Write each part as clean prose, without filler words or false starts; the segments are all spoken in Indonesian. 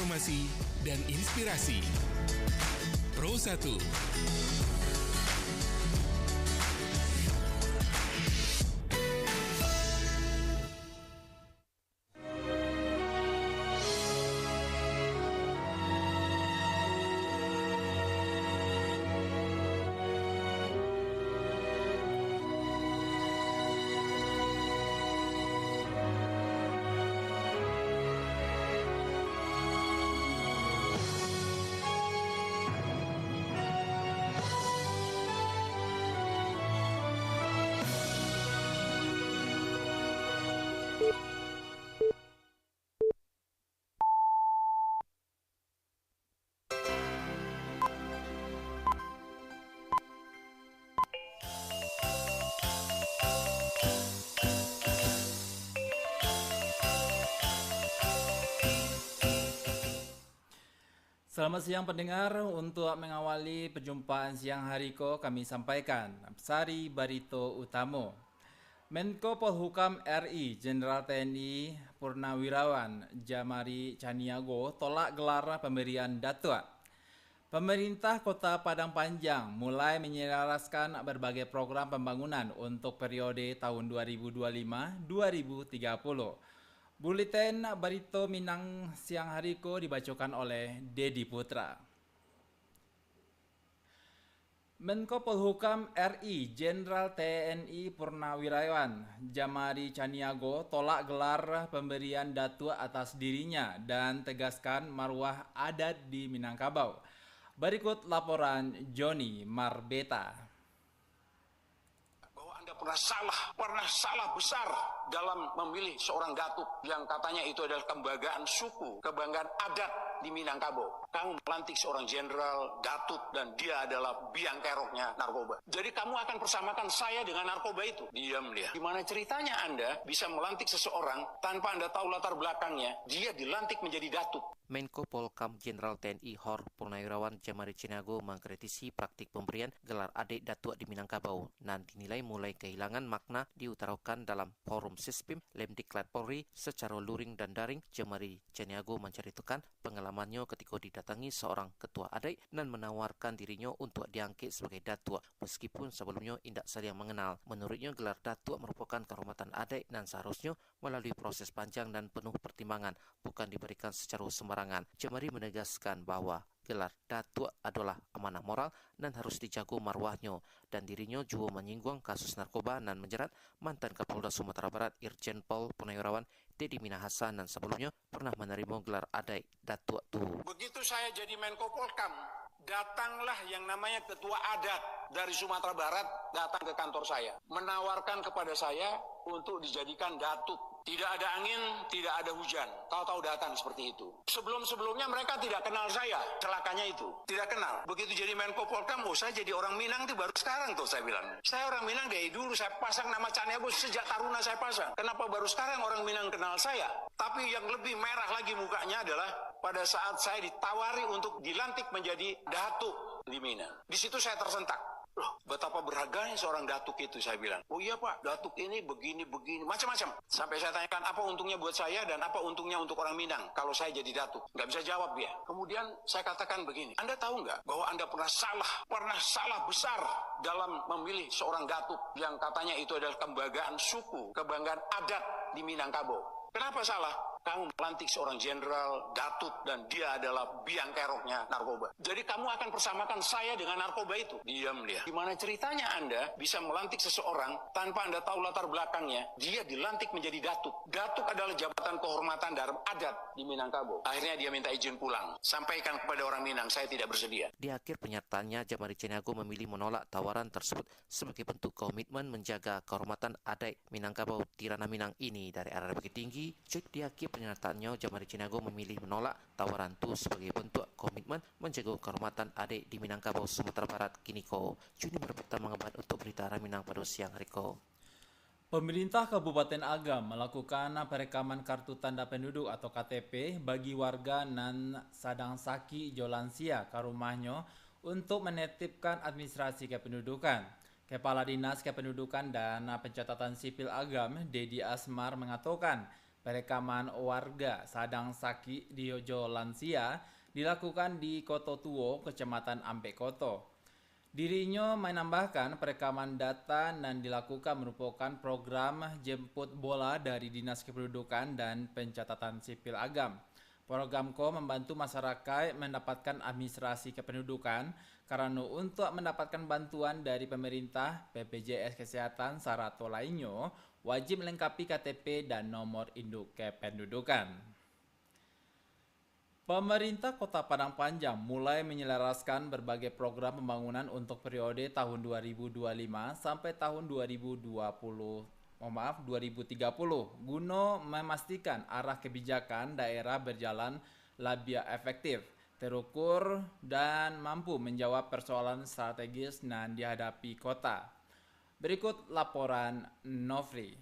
informasi dan inspirasi. Pro 1. Selamat siang pendengar, untuk mengawali perjumpaan siang hari kami sampaikan Sari Barito Utamo. Menko Polhukam RI Jenderal TNI Purnawirawan Jamari Caniago tolak gelar pemberian datua. Pemerintah Kota Padang Panjang mulai menyelaraskan berbagai program pembangunan untuk periode tahun 2025-2030. Buletin Barito Minang siang hari dibacakan oleh Dedi Putra. Menko Polhukam RI Jenderal TNI Purnawirawan Jamari Caniago tolak gelar pemberian datua atas dirinya dan tegaskan marwah adat di Minangkabau. Berikut laporan Joni Marbeta. Anda pernah salah besar dalam memilih seorang datuk yang katanya itu adalah kebanggaan suku, kebanggaan adat di Minangkabau. Kamu melantik seorang jenderal, datuk, dan dia adalah biang keroknya narkoba. Jadi kamu akan persamakan saya dengan narkoba itu. Diam dia. Gimana ceritanya Anda bisa melantik seseorang tanpa Anda tahu latar belakangnya, dia dilantik menjadi datuk? Menko Polhukam Jenderal TNI HOR Purnawirawan Jamari Caniago mengkritisi praktik pemberian gelar adik datuk di Minangkabau dan dinilai mulai kehilangan makna diutarakan dalam forum Sispim Lemdiklat Polri secara luring dan daring. Jamari Caniago menceritakan pengalamannya ketika didatangi seorang ketua adik dan menawarkan dirinya untuk diangkat sebagai datuk meskipun sebelumnya tidak saling mengenal. Menurutnya gelar datuk merupakan kehormatan adik dan seharusnya melalui proses panjang dan penuh pertimbangan, bukan diberikan secara sembarangan. Jamari menegaskan bahwa gelar datuk adalah amanah moral dan harus dijaga marwahnya, dan dirinya juga menyinggung kasus narkoba dan menjerat mantan Kapolda Sumatera Barat Irjen Pol Purnawirawan Dedi Minahasa dan sebelumnya pernah menerima gelar adik datuk itu. Begitu saya jadi Menko Polhukam, datanglah yang namanya ketua adat dari Sumatera Barat datang ke kantor saya, menawarkan kepada saya untuk dijadikan datuk. Tidak ada angin, tidak ada hujan. Tahu-tahu datang seperti itu. Sebelum-sebelumnya mereka tidak kenal saya. Celakanya itu. Tidak kenal. Begitu jadi Menko Polhukam, saya jadi orang Minang itu baru sekarang tuh saya bilang. Saya orang Minang dari dulu, saya pasang nama Caniago sejak taruna saya pasang. Kenapa baru sekarang orang Minang kenal saya? Tapi yang lebih merah lagi mukanya adalah pada saat saya ditawari untuk dilantik menjadi datuk di Minang. Di situ saya tersentak. Loh, betapa berharganya seorang datuk itu, saya bilang. Oh iya Pak, datuk ini begini, macam-macam. Sampai saya tanyakan apa untungnya buat saya dan apa untungnya untuk orang Minang kalau saya jadi datuk. Nggak bisa jawab dia. Kemudian saya katakan begini, Anda tahu nggak bahwa Anda pernah salah besar dalam memilih seorang datuk yang katanya itu adalah kebanggaan suku, kebanggaan adat di Minangkabau. Kenapa salah? Kamu melantik seorang jenderal, datuk, dan dia adalah biang keroknya narkoba. Jadi kamu akan persamakan saya dengan narkoba itu. Diam dia. Gimana ceritanya Anda bisa melantik seseorang tanpa Anda tahu latar belakangnya, dia dilantik menjadi datuk. Datuk adalah jabatan kehormatan dalam adat di Minangkabau. Akhirnya dia minta izin pulang. Sampaikan kepada orang Minang, saya tidak bersedia. Di akhir pernyataannya, Jamari Caniago memilih menolak tawaran tersebut sebagai bentuk komitmen menjaga kehormatan adat Minangkabau di ranah Minang ini dari arah Bukit Tinggi. Di akhir pernyataannya, Jamari Caniago memilih menolak tawaran itu sebagai bentuk komitmen menjaga kehormatan adik di Minangkabau, Sumatera Barat. Kiniko, Juni berpetan mengemban untuk berita Minang pada siang hari ko. Pemerintah Kabupaten Agam melakukan perekaman kartu tanda penduduk atau KTP bagi warga nan sadang saki jolansia ke rumahnya untuk menetipkan administrasi kependudukan. Kepala Dinas Kependudukan dan Pencatatan Sipil Agam, Dedi Asmar, mengatakan Perekaman warga Sadang Saki Diojo Lansia dilakukan di Koto Tuo, Kecamatan Ampekoto. Dirinya menambahkan perekaman data dan dilakukan merupakan program jemput bola dari Dinas Kependudukan dan Pencatatan Sipil Agam. Program ko membantu masyarakat mendapatkan administrasi kependudukan karena untuk mendapatkan bantuan dari pemerintah, BPJS Kesehatan, sarato lainnya, wajib melengkapi KTP dan nomor induk kependudukan. Pemerintah Kota Padang Panjang mulai menyelaraskan berbagai program pembangunan untuk periode tahun 2025 sampai tahun 2030 guna memastikan arah kebijakan daerah berjalan lebih efektif, terukur, dan mampu menjawab persoalan strategis yang dihadapi kota. Berikut laporan Nofri.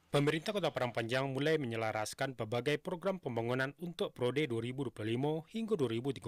Pemerintah Kota Padang Panjang mulai menyelaraskan berbagai program pembangunan untuk periode 2025 hingga 2030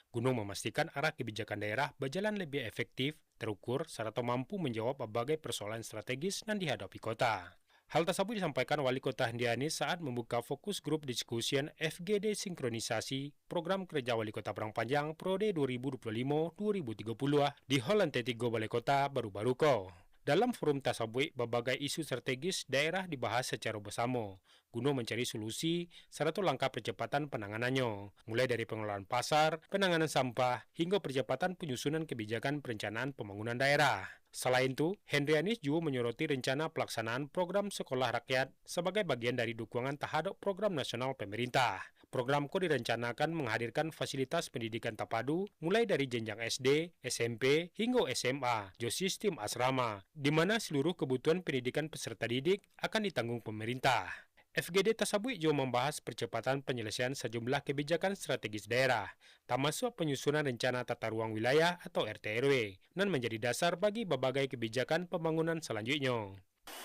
guna memastikan arah kebijakan daerah berjalan lebih efektif, terukur, serta mampu menjawab berbagai persoalan strategis yang dihadapi kota. Hal tersebut disampaikan Wali Kota Hendiani saat membuka fokus grup diskusi FGD Sinkronisasi Program Kerja Wali Kota Padang Panjang periode 2025-2030 di Hall Lantai 3 Balai Kota Baru-Baruko. Dalam forum tersebut, berbagai isu strategis daerah dibahas secara bersama, guna mencari solusi serta langkah percepatan penanganannya, mulai dari pengelolaan pasar, penanganan sampah, hingga percepatan penyusunan kebijakan perencanaan pembangunan daerah. Selain itu, Hendrianis juga menyoroti rencana pelaksanaan program sekolah rakyat sebagai bagian dari dukungan terhadap program nasional pemerintah. Program ko direncanakan menghadirkan fasilitas pendidikan terpadu mulai dari jenjang SD, SMP, hingga SMA, jo sistem asrama, di mana seluruh kebutuhan pendidikan peserta didik akan ditanggung pemerintah. FGD tersebut juga membahas percepatan penyelesaian sejumlah kebijakan strategis daerah, termasuk penyusunan rencana tata ruang wilayah atau RT/RW, dan menjadi dasar bagi berbagai kebijakan pembangunan selanjutnya.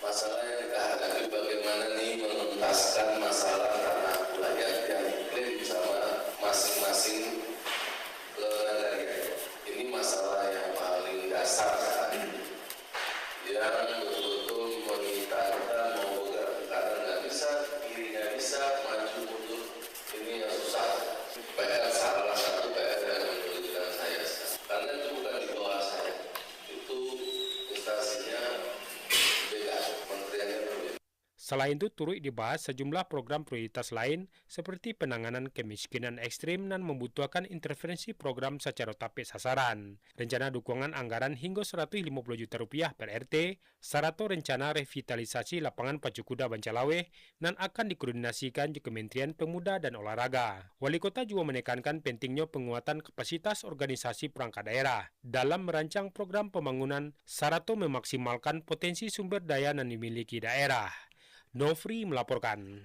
Masalah yang kita hadapi bagaimana nih menuntaskan masalah tanah wilayah yang diklaim sama masing-masing negara. Ini masalah yang paling dasar saat ini, yang betul-betul meminta kita mau bergerak ke kanan nggak bisa, kiri nggak bisa, maju mundur, ini yang susah. PR salah satu PR yang menyulitkan saya, karena itu bukan di bawah saya, itu instansinya beda, kementeriannya berbeda. Selain itu, turut dibahas sejumlah program prioritas lain seperti penanganan kemiskinan ekstrim dan membutuhkan intervensi program secara tepat sasaran, rencana dukungan anggaran hingga 150 juta rupiah per RT, serta rencana revitalisasi lapangan pacu kuda Bancalawe dan akan dikoordinasikan di Kementerian Pemuda dan Olahraga. Wali Kota juga menekankan pentingnya penguatan kapasitas organisasi perangkat daerah dalam merancang program pembangunan serta memaksimalkan potensi sumber daya yang dimiliki daerah. Nofri melaporkan.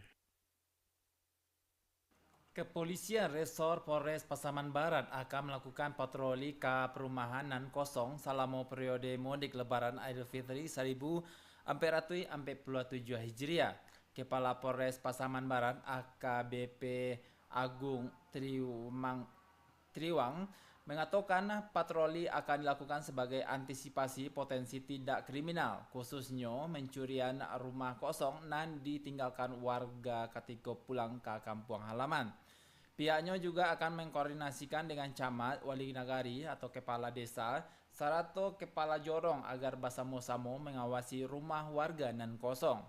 Kepolisian Resor Polres Pasaman Barat akan melakukan patroli ke perumahan nan kosong selama periode mudik Lebaran Aidilfitri 1447 Hijriah. Kepala Polres Pasaman Barat AKBP Agung Triwang mengatakan patroli akan dilakukan sebagai antisipasi potensi tindak kriminal, khususnya mencurian rumah kosong dan ditinggalkan warga ketika pulang ke kampung halaman. Pihaknya juga akan mengkoordinasikan dengan camat, wali nagari atau kepala desa, serta kepala jorong agar bersama-sama mengawasi rumah warga nan kosong.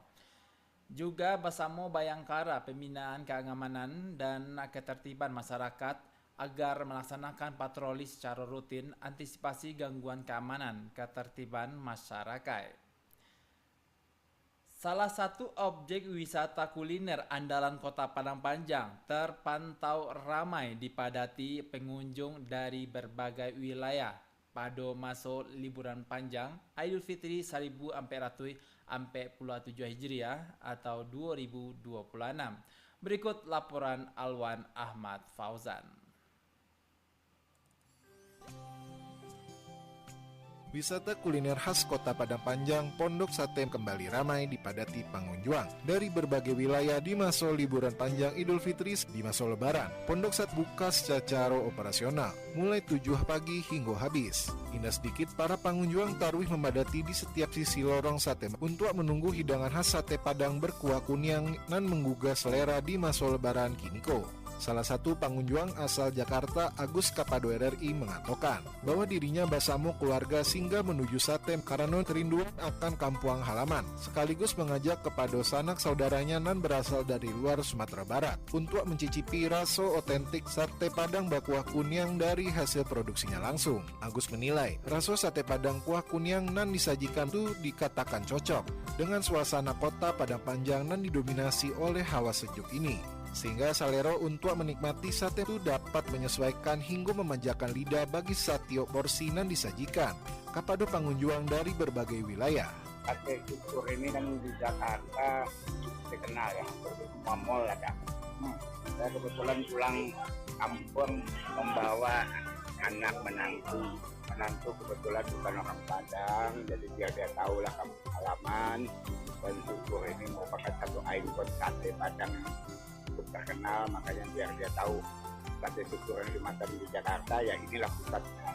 Juga bersama Bayangkara Pembinaan Keamanan dan Ketertiban Masyarakat agar melaksanakan patroli secara rutin antisipasi gangguan keamanan ketertiban masyarakat. Salah satu objek wisata kuliner andalan Kota Padang Panjang terpantau ramai dipadati pengunjung dari berbagai wilayah pada masa liburan panjang Aidilfitri 1447 Hijriah atau 2026. Berikut laporan Alwan Ahmad Fauzan. Wisata kuliner khas Kota Padang Panjang, Pondok Sate kembali ramai dipadati pengunjung dari berbagai wilayah di masa liburan panjang Idul Fitri di masa Lebaran. Pondok Sate buka secara operasional mulai 7 pagi hingga habis. Indah sedikit para pengunjung taruih memadati di setiap sisi lorong sate untuk menunggu hidangan khas sate Padang berkuah kunyang dan menggugah selera di masa Lebaran kiniko. Salah satu pengunjung asal Jakarta, Agus Kapado RRI, mengatakan bahwa dirinya bersama keluarga singgah menuju sate karena kerinduan akan kampung halaman, sekaligus mengajak kepada sanak saudaranya nan berasal dari luar Sumatera Barat untuk mencicipi rasa otentik sate Padang berkuah kunyang dari hasil produksinya langsung. Agus menilai rasa sate Padang kuah kunyang nan disajikan itu dikatakan cocok dengan suasana Kota Padang Panjang nan didominasi oleh hawa sejuk ini, sehingga selera untuk menikmati sate itu dapat menyesuaikan hingga memanjakan lidah bagi setiap porsi yang disajikan kepada pengunjung dari berbagai wilayah. Sate syukur ini kan di Jakarta dikenal ya, semua mall ada. Saya kebetulan pulang kampung membawa anak menantu kebetulan bukan orang Padang, jadi dia tahu lah kampung halaman. Dan syukur ini merupakan satu ikon sate Padang terkenal, makanya biar dia tahu sate syukur yang dimakan di Jakarta ya inilah pusatnya.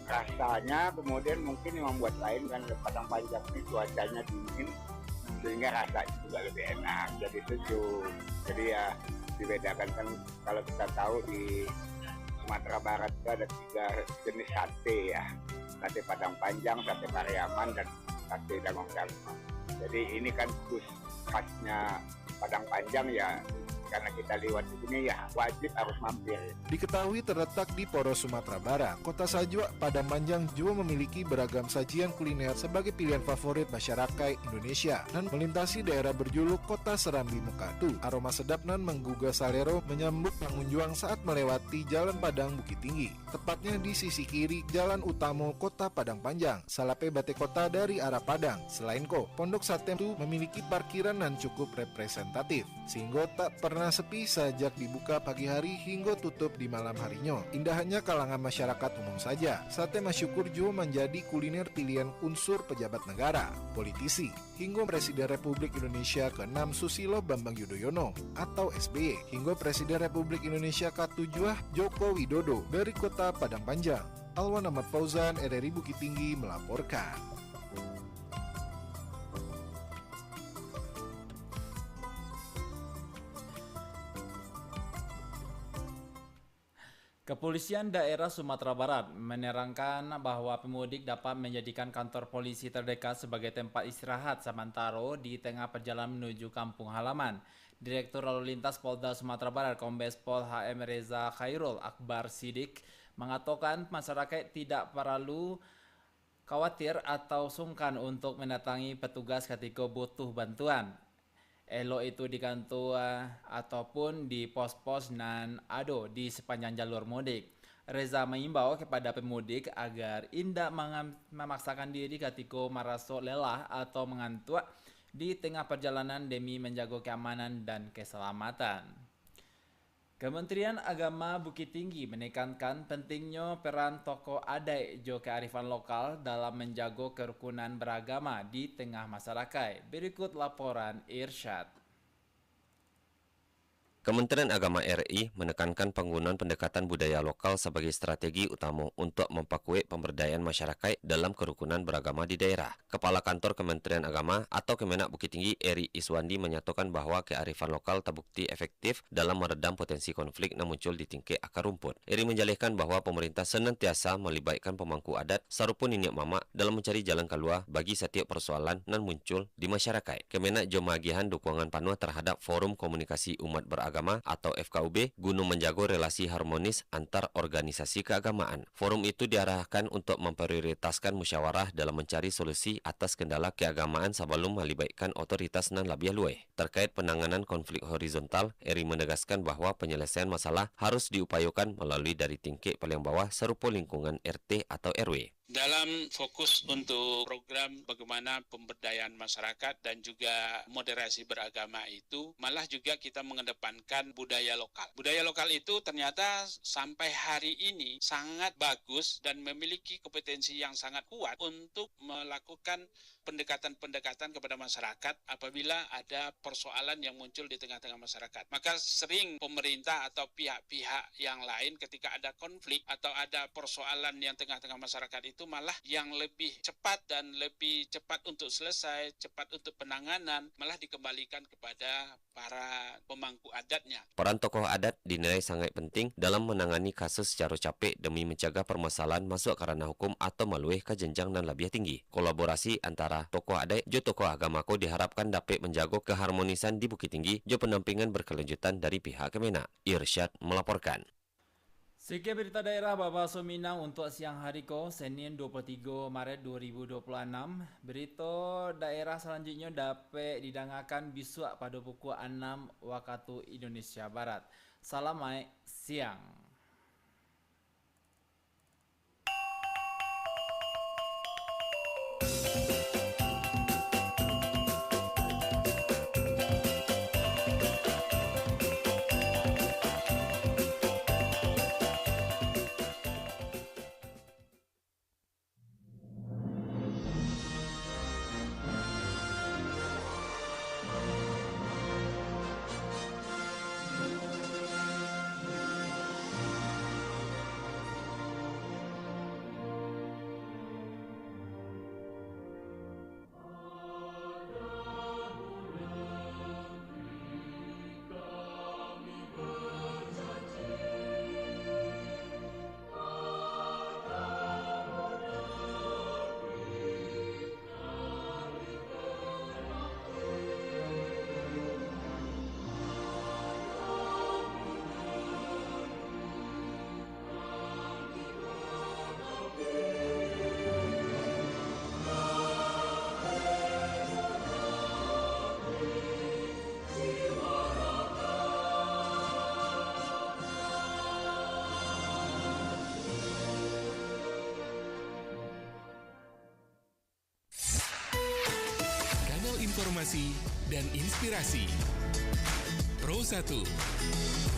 Rasanya kemudian mungkin yang membuat lain kan Padang Panjang ini cuacanya dingin sehingga rasanya juga lebih enak, jadi sejuk. Jadi ya dibedakan kan kalau kita tahu di Sumatera Barat itu ada 3 jenis sate ya, sate Padang Panjang, sate Pariaman, dan sate Dagong Dalma. Jadi ini kan khusus khasnya Padang Panjang ya, karena kita lewat di sini ya wajib harus mampir. Diketahui terletak di Poros Sumatera Barat, Kota Sajua Padang Panjang juga memiliki beragam sajian kuliner sebagai pilihan favorit masyarakat Indonesia dan melintasi daerah berjuluk Kota Serambi Mukatu. Aroma sedap nan menggugah salero menyambut pengunjung saat melewati Jalan Padang Bukit Tinggi, tepatnya di sisi kiri Jalan Utama Kota Padang Panjang, salape bate kota dari arah Padang. Selain Pondok Sate itu memiliki parkiran yang cukup representatif, sehingga tak pernah sepi sejak dibuka pagi hari hingga tutup di malam harinya. Indahnya kalangan masyarakat umum saja, sate masyukur juga menjadi kuliner pilihan unsur pejabat negara, politisi, hingga Presiden Republik Indonesia ke-6 Susilo Bambang Yudhoyono atau SBY, hingga Presiden Republik Indonesia ke-7 Joko Widodo. Dari Kota Padang Panjang, Alwan Ahmad Fauzan, RRI Bukit Tinggi melaporkan. Kepolisian daerah Sumatera Barat menerangkan bahwa pemudik dapat menjadikan kantor polisi terdekat sebagai tempat istirahat sementara di tengah perjalanan menuju kampung halaman. Direktur Lalu Lintas Polda Sumatera Barat Kombes Pol HM Reza Khairul Akbar Sidik mengatakan masyarakat tidak perlu khawatir atau sungkan untuk mendatangi petugas ketika butuh bantuan. Elok itu di kantor ataupun di pos-pos nan ada di sepanjang jalur mudik. Reza mengimbau kepada pemudik agar tidak memaksakan diri ketika merasa lelah atau mengantuk di tengah perjalanan demi menjaga keamanan dan keselamatan. Kementerian Agama Bukit Tinggi menekankan pentingnya peran tokoh adat jo kearifan lokal dalam menjaga kerukunan beragama di tengah masyarakat. Berikut laporan Irsyad. Kementerian Agama RI menekankan penggunaan pendekatan budaya lokal sebagai strategi utama untuk memperkuat pemberdayaan masyarakat dalam kerukunan beragama di daerah. Kepala Kantor Kementerian Agama atau Kemenak Bukit Tinggi, Eri Iswandi, menyatakan bahwa kearifan lokal terbukti efektif dalam meredam potensi konflik yang muncul di tingkat akar rumput. Eri menjelaskan bahwa pemerintah senantiasa melibatkan pemangku adat sarupun niniak mamak dalam mencari jalan keluar bagi setiap persoalan yang muncul di masyarakat. Kemenak jemagihan dukungan penuh terhadap Forum Komunikasi Umat Beragama atau FKUB guna menjaga relasi harmonis antar organisasi keagamaan. Forum itu diarahkan untuk memprioritaskan musyawarah dalam mencari solusi atas kendala keagamaan sebelum melibatkan otoritas nan lebih luas. Terkait penanganan konflik horizontal, Eri menegaskan bahwa penyelesaian masalah harus diupayakan melalui dari tingkat paling bawah serupa lingkungan RT atau RW. Dalam fokus untuk program bagaimana pemberdayaan masyarakat dan juga moderasi beragama itu, malah juga kita mengedepankan budaya lokal. Budaya lokal itu ternyata sampai hari ini sangat bagus dan memiliki kompetensi yang sangat kuat untuk melakukan pendekatan-pendekatan kepada masyarakat apabila ada persoalan yang muncul di tengah-tengah masyarakat. Maka sering pemerintah atau pihak-pihak yang lain ketika ada konflik atau ada persoalan yang tengah-tengah masyarakat itu malah yang lebih cepat dan lebih cepat untuk selesai, cepat untuk penanganan, malah dikembalikan kepada para pemangku adatnya. Peran tokoh adat dinilai sangat penting dalam menangani kasus secara capek demi mencegah permasalahan masuk ke ranah hukum atau meluih ke jenjang dan lebih tinggi. Kolaborasi antara tokoh adat jo tokoh agama ko diharapkan dapat menjaga keharmonisan di Bukit Tinggi jo pendampingan berkelanjutan dari pihak Kemenak. Irsyad melaporkan. Sekian berita daerah Babasa Minang untuk siang hari ko, Senin 23 Maret 2026. Berita daerah selanjutnya dapat didengarkan besok pada pukul 6 waktu Indonesia Barat. Selamat siang. Informasi dan inspirasi. Pro 1